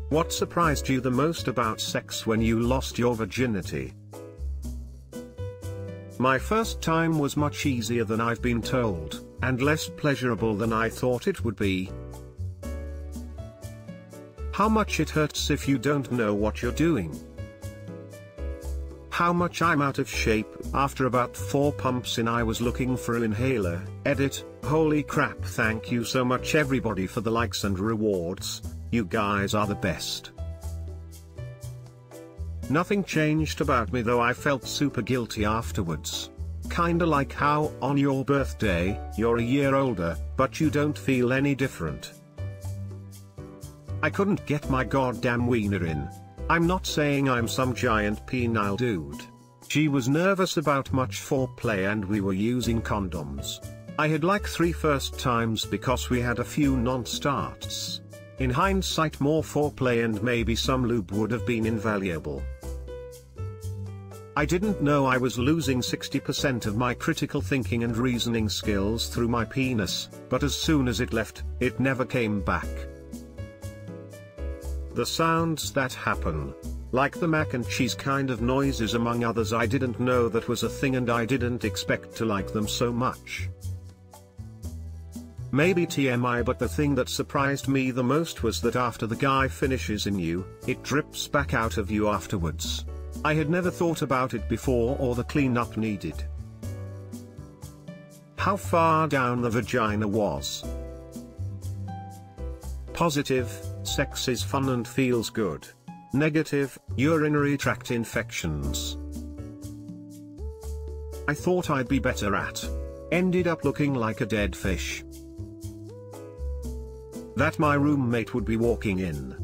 What surprised you the most about sex when you lost your virginity? My first time was much easier than I've been told, and less pleasurable than I thought it would be. How much it hurts if you don't know what you're doing. How much I'm out of shape. After about 4 pumps in I was looking for an inhaler. Edit, holy crap, thank you so much everybody for the likes and rewards, you guys are the best. Nothing changed about me though I felt super guilty afterwards. Kinda like how, on your birthday, you're a year older, but you don't feel any different. I couldn't get my goddamn wiener in. I'm not saying I'm some giant penile dude. She was nervous about much foreplay and we were using condoms. I had like 3 first times because we had a few non-starts. In hindsight more foreplay and maybe some lube would have been invaluable. I didn't know I was losing 60% of my critical thinking and reasoning skills through my penis, but as soon as it left, it never came back. The sounds that happen, like the mac and cheese kind of noises among others, I didn't know that was a thing and I didn't expect to like them so much. Maybe TMI, but the thing that surprised me the most was that after the guy finishes in you, it drips back out of you afterwards. I had never thought about it before or the cleanup needed. How far down the vagina was? Positive, sex is fun and feels good. Negative, urinary tract infections. I thought I'd be better at. Ended up looking like a dead fish. That my roommate would be walking in.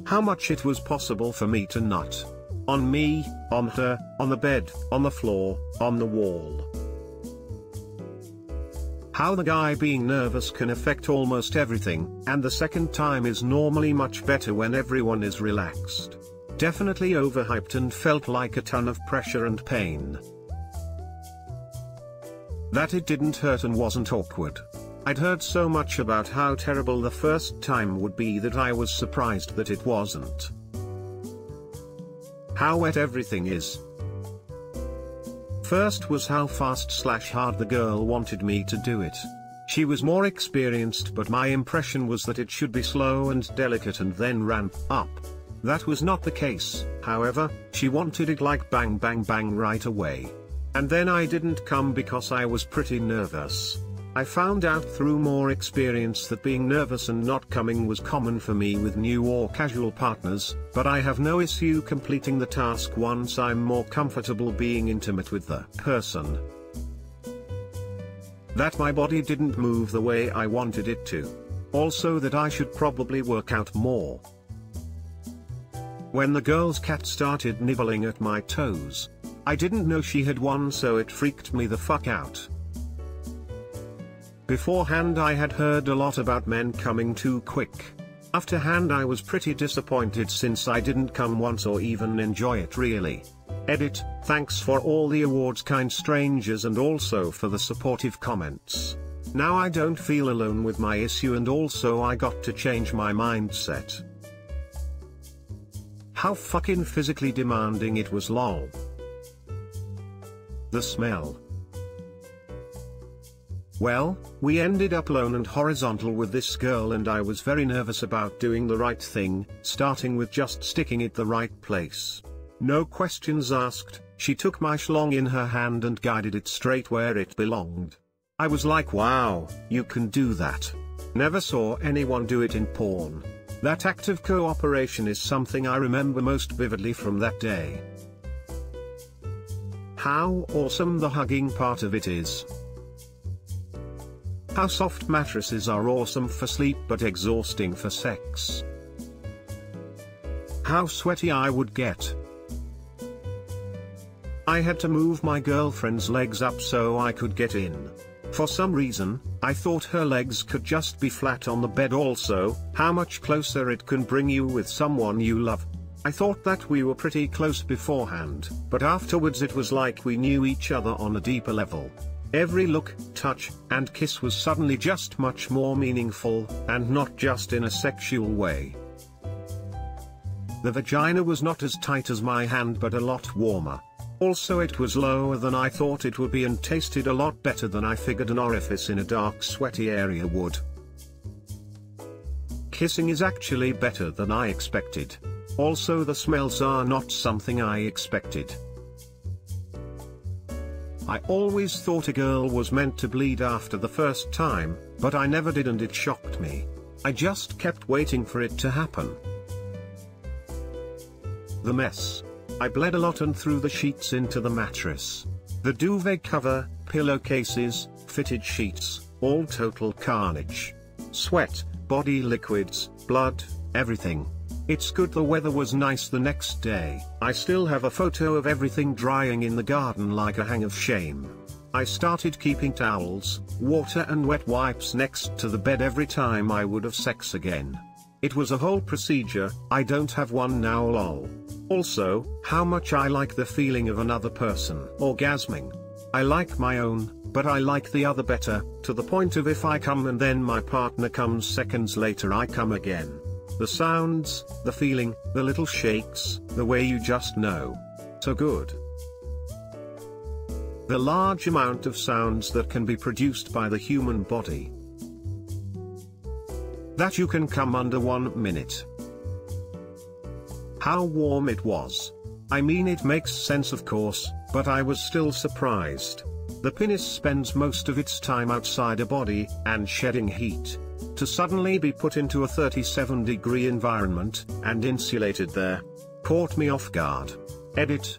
How much it was possible for me to nut. On me, on her, on the bed, on the floor, on the wall. How the guy being nervous can affect almost everything, and the second time is normally much better when everyone is relaxed. Definitely overhyped and felt like a ton of pressure and pain. That it didn't hurt and wasn't awkward. I'd heard so much about how terrible the first time would be that I was surprised that it wasn't. How wet everything is. First was how fast/hard the girl wanted me to do it. She was more experienced, but my impression was that it should be slow and delicate and then ramp up. That was not the case, however. She wanted it like bang bang bang right away. And then I didn't come because I was pretty nervous. I found out through more experience that being nervous and not coming was common for me with new or casual partners, but I have no issue completing the task once I'm more comfortable being intimate with the person. That my body didn't move the way I wanted it to. Also that I should probably work out more. When the girl's cat started nibbling at my toes, I didn't know she had one, so it freaked me the fuck out. Beforehand I had heard a lot about men coming too quick. Afterhand I was pretty disappointed since I didn't come once or even enjoy it really. Edit, thanks for all the awards kind strangers and also for the supportive comments. Now I don't feel alone with my issue and also I got to change my mindset. How fucking physically demanding it was, lol. The smell. Well, we ended up alone and horizontal with this girl and I was very nervous about doing the right thing, starting with just sticking it the right place. No questions asked, she took my schlong in her hand and guided it straight where it belonged. I was like, wow, you can do that. Never saw anyone do it in porn. That act of cooperation is something I remember most vividly from that day. How awesome the hugging part of it is. How soft mattresses are awesome for sleep but exhausting for sex. How sweaty I would get. I had to move my girlfriend's legs up so I could get in. For some reason, I thought her legs could just be flat on the bed. Also, how much closer it can bring you with someone you love. I thought that we were pretty close beforehand, but afterwards it was like we knew each other on a deeper level. Every look, touch, and kiss was suddenly just much more meaningful, and not just in a sexual way. The vagina was not as tight as my hand but a lot warmer. Also it was lower than I thought it would be and tasted a lot better than I figured an orifice in a dark sweaty area would. Kissing is actually better than I expected. Also the smells are not something I expected. I always thought a girl was meant to bleed after the first time, but I never did and it shocked me. I just kept waiting for it to happen. The mess. I bled a lot and threw the sheets into the mattress. The duvet cover, pillowcases, fitted sheets, all total carnage. Sweat, body liquids, blood, everything. It's good the weather was nice the next day. I still have a photo of everything drying in the garden like a hang of shame. I started keeping towels, water and wet wipes next to the bed every time I would have sex again. It was a whole procedure. I don't have one now lol. Also, how much I like the feeling of another person orgasming. I like my own, but I like the other better, to the point of if I come and then my partner comes seconds later I come again. The sounds, the feeling, the little shakes, the way you just know. So good. The large amount of sounds that can be produced by the human body. That you can come under 1 minute. How warm it was. I mean it makes sense of course, but I was still surprised. The penis spends most of its time outside a body, and shedding heat. To suddenly be put into a 37-degree environment, and insulated there, caught me off guard. Edit,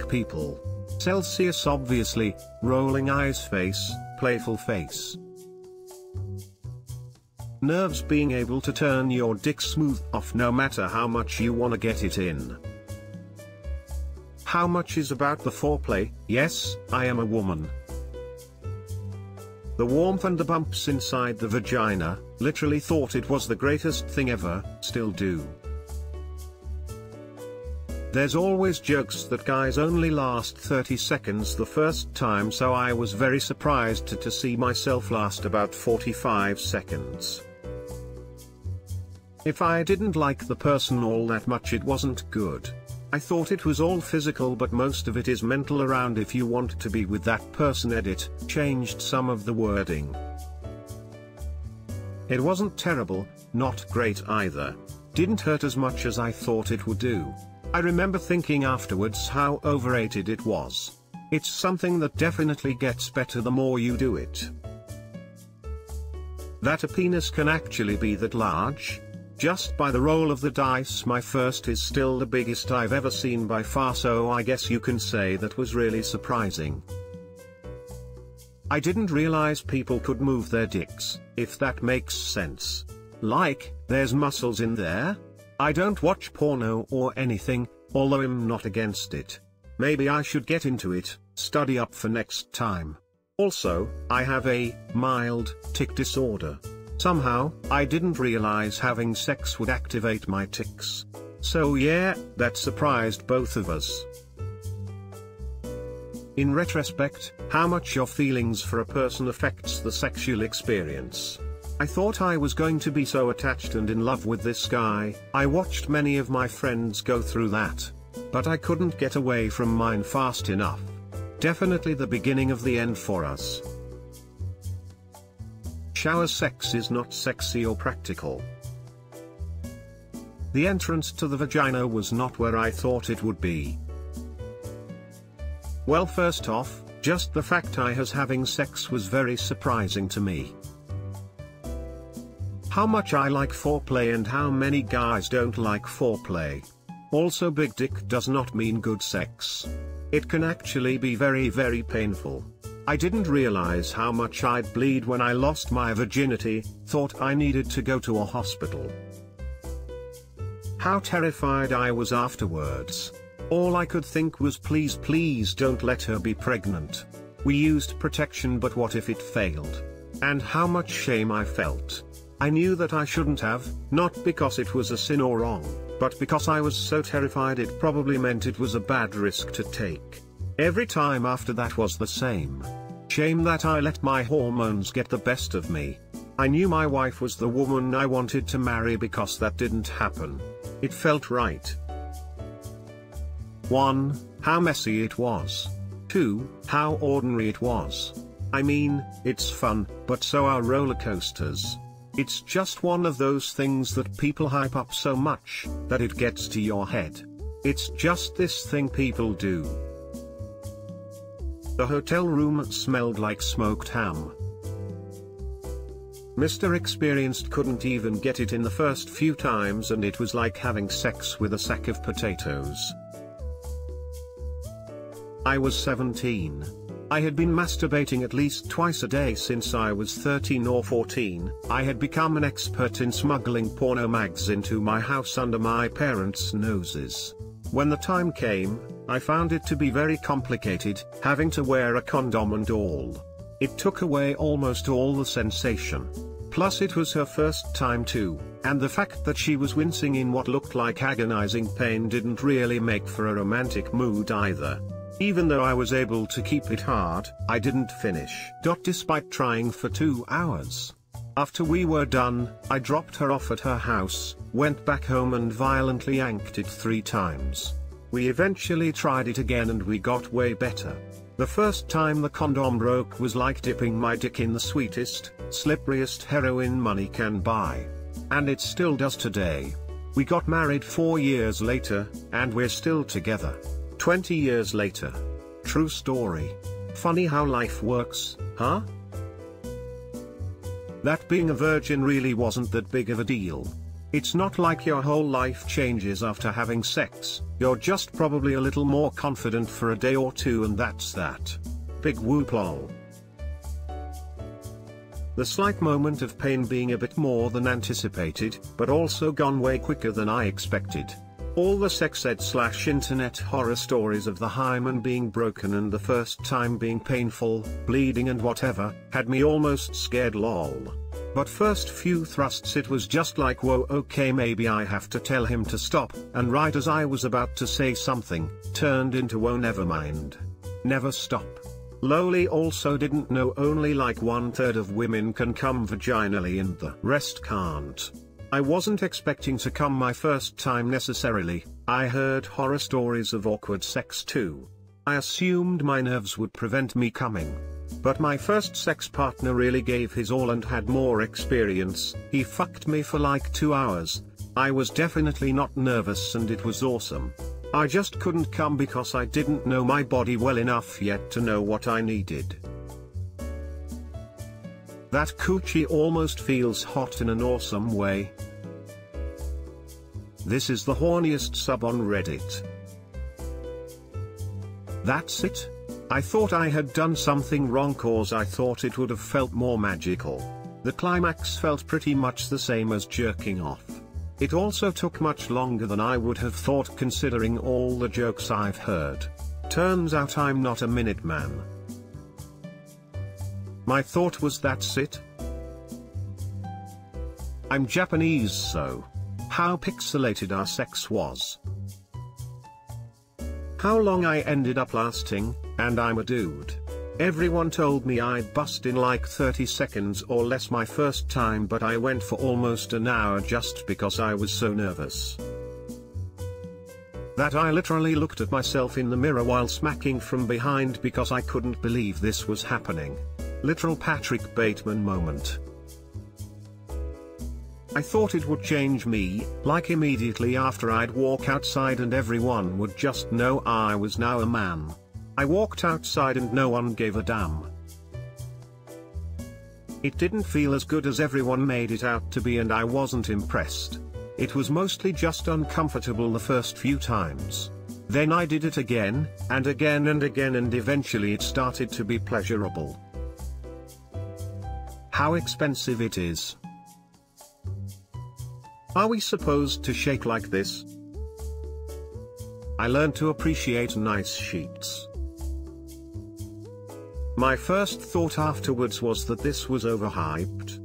people. Celsius obviously, rolling eyes face, playful face. Nerves being able to turn your dick smooth off no matter how much you wanna get it in. How much is about the foreplay? Yes, I am a woman. The warmth and the bumps inside the vagina, literally thought it was the greatest thing ever, still do. There's always jokes that guys only last 30 seconds the first time, so I was very surprised to see myself last about 45 seconds. If I didn't like the person all that much it wasn't good. I thought it was all physical but most of it is mental around if you want to be with that person. Edit, changed some of the wording. It wasn't terrible, not great either. Didn't hurt as much as I thought it would do. I remember thinking afterwards how overrated it was. It's something that definitely gets better the more you do it. That a penis can actually be that large? Just by the roll of the dice my first is still the biggest I've ever seen by far, so I guess you can say that was really surprising. I didn't realize people could move their dicks, if that makes sense. Like, there's muscles in there? I don't watch porno or anything, although I'm not against it. Maybe I should get into it, study up for next time. Also, I have a mild tic disorder. Somehow, I didn't realize having sex would activate my tics. So yeah, that surprised both of us. In retrospect, how much your feelings for a person affects the sexual experience. I thought I was going to be so attached and in love with this guy. I watched many of my friends go through that. But I couldn't get away from mine fast enough. Definitely the beginning of the end for us. Shower sex is not sexy or practical. The entrance to the vagina was not where I thought it would be. Well, first off, just the fact I was having sex was very surprising to me. How much I like foreplay and how many guys don't like foreplay. Also, big dick does not mean good sex. It can actually be very, very painful. I didn't realize how much I'd bleed when I lost my virginity, thought I needed to go to a hospital. How terrified I was afterwards. All I could think was please don't let her be pregnant. We used protection, but what if it failed? And how much shame I felt. I knew that I shouldn't have, not because it was a sin or wrong, but because I was so terrified it probably meant it was a bad risk to take. Every time after that was the same. Shame that I let my hormones get the best of me. I knew my wife was the woman I wanted to marry because that didn't happen. It felt right. 1. How messy it was. 2. How ordinary it was. I mean, it's fun, but so are roller coasters. It's just one of those things that people hype up so much, that it gets to your head. It's just this thing people do. The hotel room smelled like smoked ham. Mr. Experienced couldn't even get it in the first few times, and it was like having sex with a sack of potatoes. I was 17. I had been masturbating at least twice a day since I was 13 or 14. I had become an expert in smuggling porno mags into my house under my parents' noses. When the time came, I found it to be very complicated, having to wear a condom and all. It took away almost all the sensation. Plus it was her first time too, and the fact that she was wincing in what looked like agonizing pain didn't really make for a romantic mood either. Even though I was able to keep it hard, I didn't finish. Despite trying for 2 hours. After we were done, I dropped her off at her house, went back home and violently yanked it 3 times. We eventually tried it again and we got way better. The first time the condom broke was like dipping my dick in the sweetest, slipperiest heroin money can buy. And it still does today. We got married 4 years later, and we're still together. 20 years later. True story. Funny how life works, huh? That being a virgin really wasn't that big of a deal. It's not like your whole life changes after having sex, you're just probably a little more confident for a day or two and that's that. Big whoop lol. The slight moment of pain being a bit more than anticipated, but also gone way quicker than I expected. All the sex ed/internet horror stories of the hymen being broken and the first time being painful, bleeding and whatever, had me almost scared lol. But first few thrusts it was just like whoa okay maybe I have to tell him to stop, and right as I was about to say something, turned into whoa never mind. Never stop. Lowly also didn't know only like 1/3 of women can come vaginally and the rest can't. I wasn't expecting to come my first time necessarily, I heard horror stories of awkward sex too. I assumed my nerves would prevent me coming. But my first sex partner really gave his all and had more experience. He fucked me for like 2 hours. I was definitely not nervous and it was awesome. I just couldn't come because I didn't know my body well enough yet to know what I needed. That coochie almost feels hot in an awesome way. This is the horniest sub on Reddit. That's it? I thought I had done something wrong cause I thought it would have felt more magical. The climax felt pretty much the same as jerking off. It also took much longer than I would have thought considering all the jokes I've heard. Turns out I'm not a minute man. My thought was that's it? I'm Japanese so. How pixelated our sex was. How long I ended up lasting, and I'm a dude. Everyone told me I'd bust in like 30 seconds or less my first time but I went for almost an hour just because I was so nervous. That I literally looked at myself in the mirror while smacking from behind because I couldn't believe this was happening. Literal Patrick Bateman moment. I thought it would change me, like immediately after I'd walk outside and everyone would just know I was now a man. I walked outside and no one gave a damn. It didn't feel as good as everyone made it out to be and I wasn't impressed. It was mostly just uncomfortable the first few times. Then I did it again, and again and again and eventually it started to be pleasurable. How expensive it is. Are we supposed to shake like this? I learned to appreciate nice sheets. My first thought afterwards was that this was overhyped.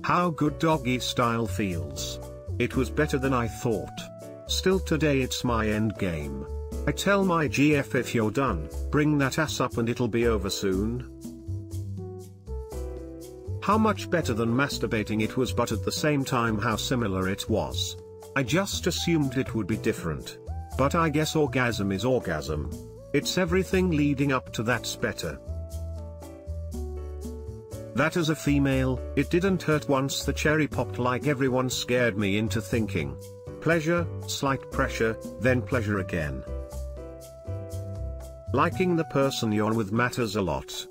How good doggy style feels. It was better than I thought. Still today it's my end game. I tell my GF, if you're done, bring that ass up and it'll be over soon. How much better than masturbating it was, but at the same time how similar it was. I just assumed it would be different. But I guess orgasm is orgasm. It's everything leading up to that's better. That as a female, it didn't hurt once the cherry popped like everyone scared me into thinking. Pleasure, slight pressure, then pleasure again. Liking the person you're with matters a lot.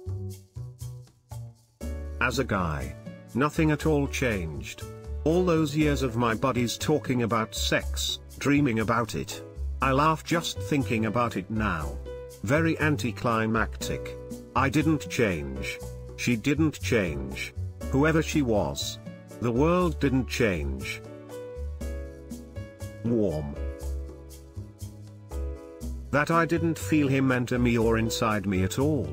As a guy, nothing at all changed. All those years of my buddies talking about sex, dreaming about it. I laugh just thinking about it now. Very anticlimactic. I didn't change. She didn't change. Whoever she was. The world didn't change. Warm. That I didn't feel him enter me or inside me at all.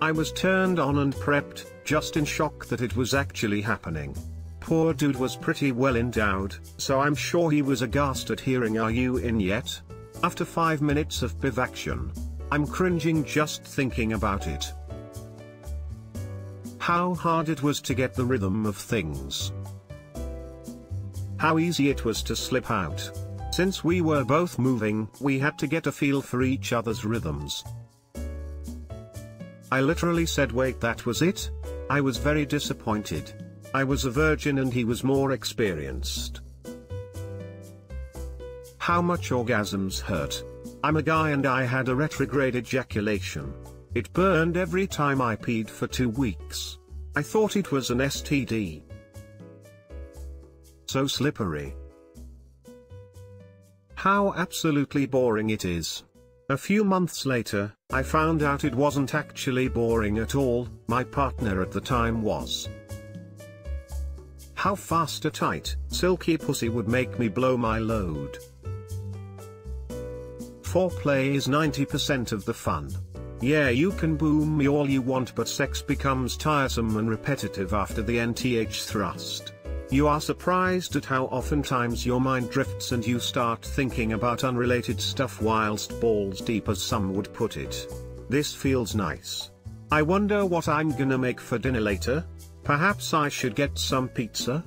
I was turned on and prepped, just in shock that it was actually happening. Poor dude was pretty well endowed, so I'm sure he was aghast at hearing "Are you in yet?" after 5 minutes of bivaction. I'm cringing just thinking about it. How hard it was to get the rhythm of things. How easy it was to slip out. Since we were both moving, we had to get a feel for each other's rhythms. I literally said, "Wait, that was it?" I was very disappointed. I was a virgin and he was more experienced. How much orgasms hurt. I'm a guy and I had a retrograde ejaculation. It burned every time I peed for 2 weeks. I thought it was an STD. So slippery. How absolutely boring it is. A few months later, I found out it wasn't actually boring at all. My partner at the time was. How fast a tight, silky pussy would make me blow my load. Foreplay is 90% of the fun. Yeah, you can boom me all you want, but sex becomes tiresome and repetitive after the nth thrust. You are surprised at how oftentimes your mind drifts and you start thinking about unrelated stuff whilst balls deep, as some would put it. This feels nice. I wonder what I'm gonna make for dinner later. Perhaps I should get some pizza?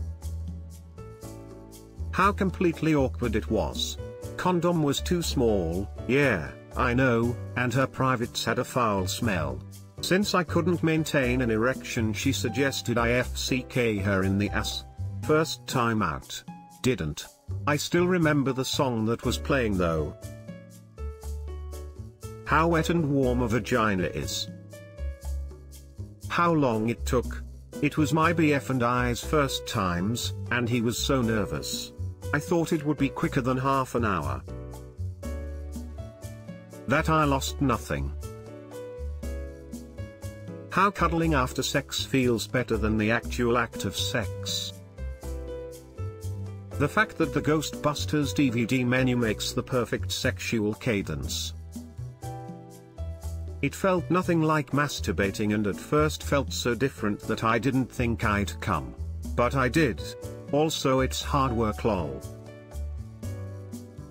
How completely awkward it was. Condom was too small, yeah, I know, and her privates had a foul smell. Since I couldn't maintain an erection, she suggested I FCK her in the ass. First time out. Didn't. I still remember the song that was playing though. How wet and warm a vagina is. How long it took. It was my BF and I's first times, and he was so nervous. I thought it would be quicker than half an hour. That I lost nothing. How cuddling after sex feels better than the actual act of sex. The fact that the Ghostbusters DVD menu makes the perfect sexual cadence. It felt nothing like masturbating and at first felt so different that I didn't think I'd come. But I did. Also, it's hard work, lol.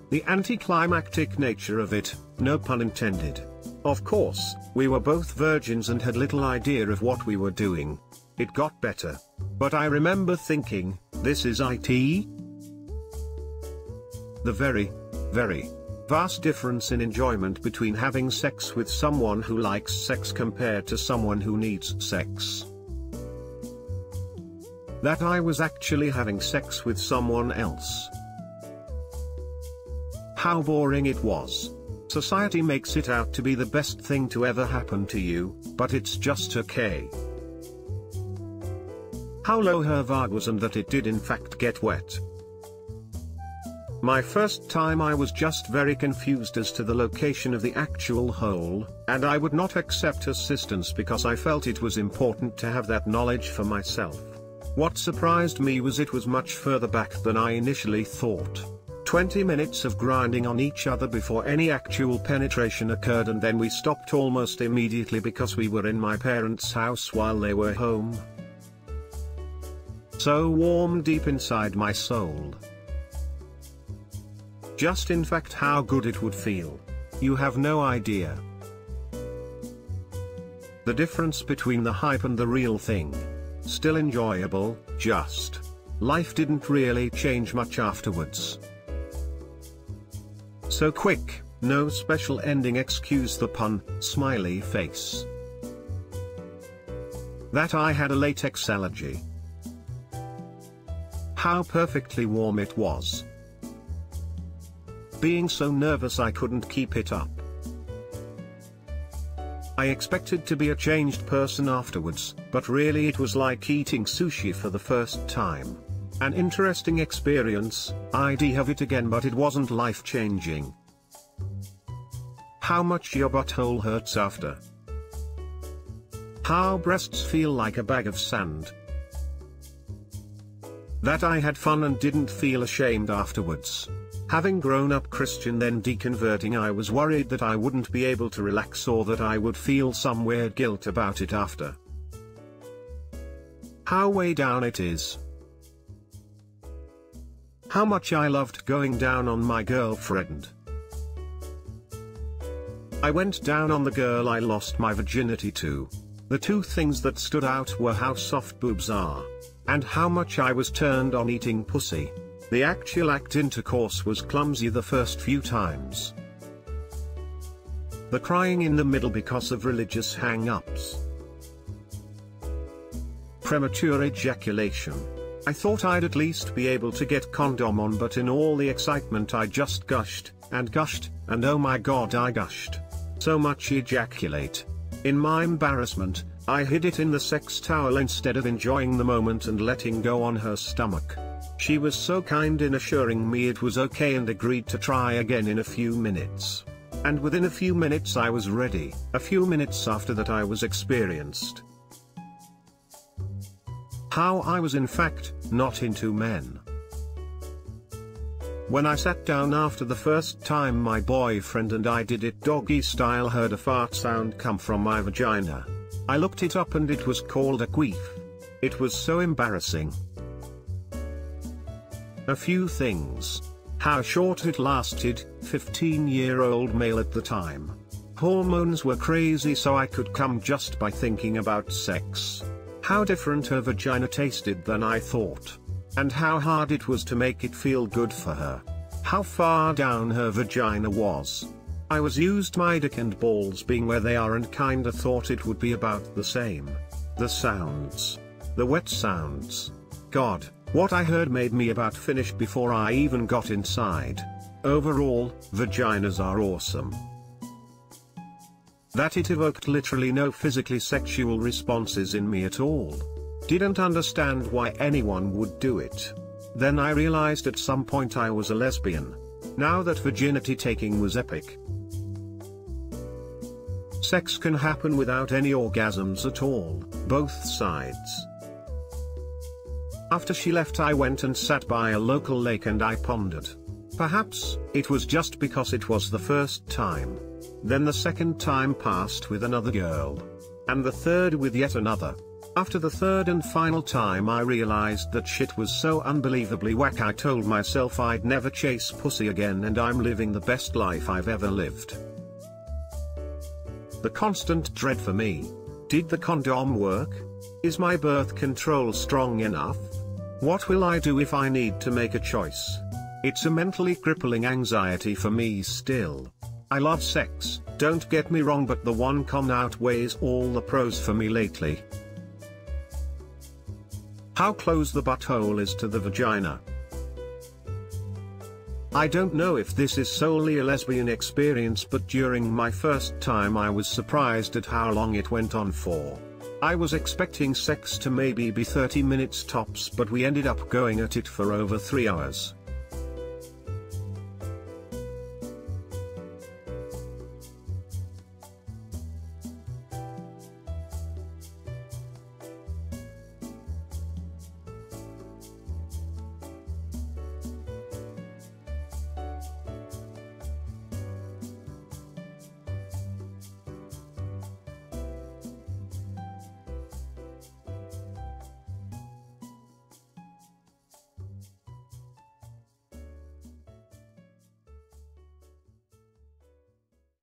The anticlimactic nature of it, no pun intended. Of course, we were both virgins and had little idea of what we were doing. It got better. But I remember thinking, this is IT? The very, very vast difference in enjoyment between having sex with someone who likes sex compared to someone who needs sex. That I was actually having sex with someone else. How boring it was. Society makes it out to be the best thing to ever happen to you, but it's just okay. How low her vag was and that it did in fact get wet. My first time I was just very confused as to the location of the actual hole, and I would not accept assistance because I felt it was important to have that knowledge for myself. What surprised me was it was much further back than I initially thought. 20 minutes of grinding on each other before any actual penetration occurred, and then we stopped almost immediately because we were in my parents' house while they were home. So warm deep inside my soul. Just in fact how good it would feel. You have no idea. The difference between the hype and the real thing. Still enjoyable, just. Life didn't really change much afterwards. So quick, no special ending, excuse the pun, smiley face. That I had a latex allergy. How perfectly warm it was. Being so nervous I couldn't keep it up. I expected to be a changed person afterwards, but really it was like eating sushi for the first time. An interesting experience, I'd have it again, but it wasn't life-changing. How much your butthole hurts after. How breasts feel like a bag of sand. That I had fun and didn't feel ashamed afterwards. Having grown up Christian then deconverting, I was worried that I wouldn't be able to relax or that I would feel some weird guilt about it after. How way down it is. How much I loved going down on my girlfriend. I went down on the girl I lost my virginity to. The two things that stood out were how soft boobs are, and how much I was turned on eating pussy. The actual intercourse was clumsy the first few times. The crying in the middle because of religious hang-ups. Premature ejaculation. I thought I'd at least be able to get condom on, but in all the excitement I just gushed, and oh my god, I gushed. So much ejaculate. In my embarrassment, I hid it in the sex towel instead of enjoying the moment and letting go on her stomach. She was so kind in assuring me it was okay and agreed to try again in a few minutes. And within a few minutes I was ready. A few minutes after that I was experienced. How I was in fact, not into men. When I sat down after the first time my boyfriend and I did it doggy style, heard a fart sound come from my vagina. I looked it up and it was called a queef. It was so embarrassing. A few things. How short it lasted, 15-year-old male at the time. Hormones were crazy, so I could come just by thinking about sex. How different her vagina tasted than I thought. And how hard it was to make it feel good for her. How far down her vagina was. I was used my dick and balls being where they are and kinda thought it would be about the same. The sounds. The wet sounds. God, what I heard made me about finished before I even got inside. Overall, vaginas are awesome. That it evoked literally no physically sexual responses in me at all. Didn't understand why anyone would do it. Then I realized at some point I was a lesbian. Now that virginity taking was epic. Sex can happen without any orgasms at all, both sides. After she left I went and sat by a local lake and I pondered. Perhaps, it was just because it was the first time. Then the second time passed with another girl. And the third with yet another. After the third and final time I realized that shit was so unbelievably whack I told myself I'd never chase pussy again and I'm living the best life I've ever lived. The constant dread for me. Did the condom work? Is my birth control strong enough? What will I do if I need to make a choice? It's a mentally crippling anxiety for me still. I love sex, don't get me wrong, but the one con outweighs all the pros for me lately. How close the butthole is to the vagina. I don't know if this is solely a lesbian experience, but during my first time I was surprised at how long it went on for. I was expecting sex to maybe be 30 minutes tops, but we ended up going at it for over 3 hours.